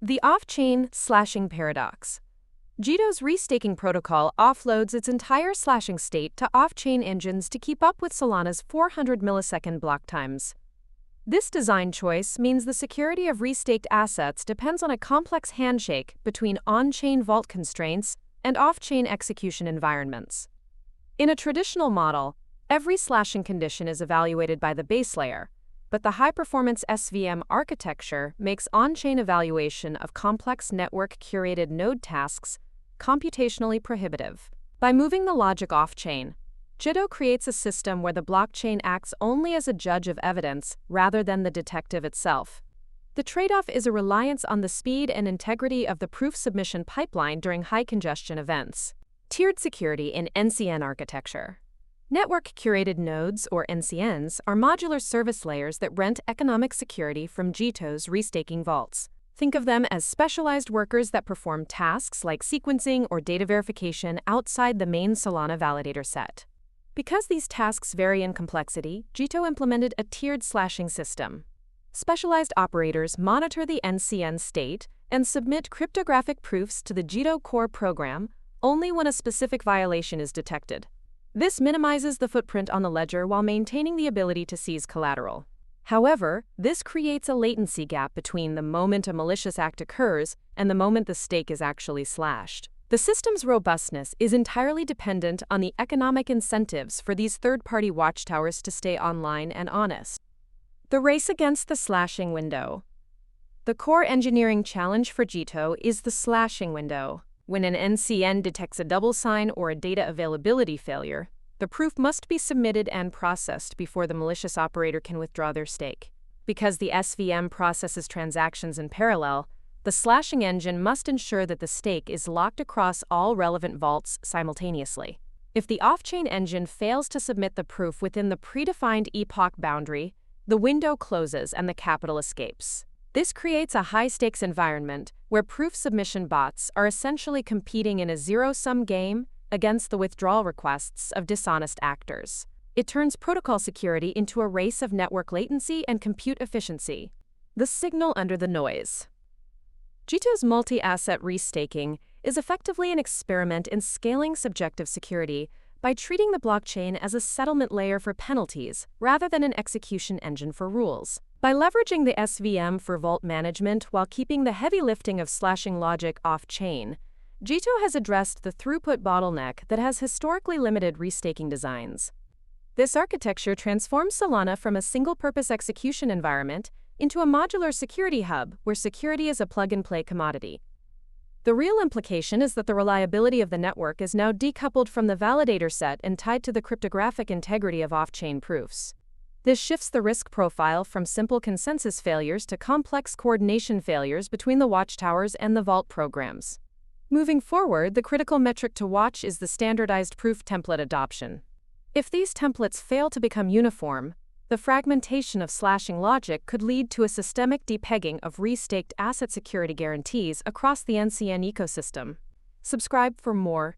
The off-chain slashing paradox. Jito's restaking protocol offloads its entire slashing state to off-chain engines to keep up with Solana's 400 millisecond block times. This design choice means the security of restaked assets depends on a complex handshake between on-chain vault constraints and off-chain execution environments. In a traditional model, every slashing condition is evaluated by the base layer, but the high-performance SVM architecture makes on-chain evaluation of complex network-curated node tasks computationally prohibitive. By moving the logic off-chain, Jito creates a system where the blockchain acts only as a judge of evidence rather than the detective itself. The trade-off is a reliance on the speed and integrity of the proof submission pipeline during high-congestion events. Tiered security in NCN architecture. Network-curated nodes, or NCNs, are modular service layers that rent economic security from Jito's restaking vaults. Think of them as specialized workers that perform tasks like sequencing or data verification outside the main Solana validator set. Because these tasks vary in complexity, Jito implemented a tiered slashing system. Specialized operators monitor the NCN state and submit cryptographic proofs to the Jito core program only when a specific violation is detected. This minimizes the footprint on the ledger while maintaining the ability to seize collateral. However, this creates a latency gap between the moment a malicious act occurs and the moment the stake is actually slashed. The system's robustness is entirely dependent on the economic incentives for these third-party watchtowers to stay online and honest. The race against the slashing window. The core engineering challenge for Jito is the slashing window. When an NCN detects a double sign or a data availability failure, the proof must be submitted and processed before the malicious operator can withdraw their stake. Because the SVM processes transactions in parallel, the slashing engine must ensure that the stake is locked across all relevant vaults simultaneously. If the off-chain engine fails to submit the proof within the predefined epoch boundary, the window closes and the capital escapes. This creates a high-stakes environment where proof submission bots are essentially competing in a zero-sum game against the withdrawal requests of dishonest actors. It turns protocol security into a race of network latency and compute efficiency. The signal under the noise. Jito's multi-asset restaking is effectively an experiment in scaling subjective security by treating the blockchain as a settlement layer for penalties rather than an execution engine for rules. By leveraging the SVM for vault management while keeping the heavy lifting of slashing logic off-chain, Jito has addressed the throughput bottleneck that has historically limited restaking designs. This architecture transforms Solana from a single-purpose execution environment into a modular security hub where security is a plug-and-play commodity. The real implication is that the reliability of the network is now decoupled from the validator set and tied to the cryptographic integrity of off-chain proofs. This shifts the risk profile from simple consensus failures to complex coordination failures between the watchtowers and the vault programs. Moving forward, the critical metric to watch is the standardized proof template adoption. If these templates fail to become uniform, the fragmentation of slashing logic could lead to a systemic depegging of restaked asset security guarantees across the NCN ecosystem. Subscribe for more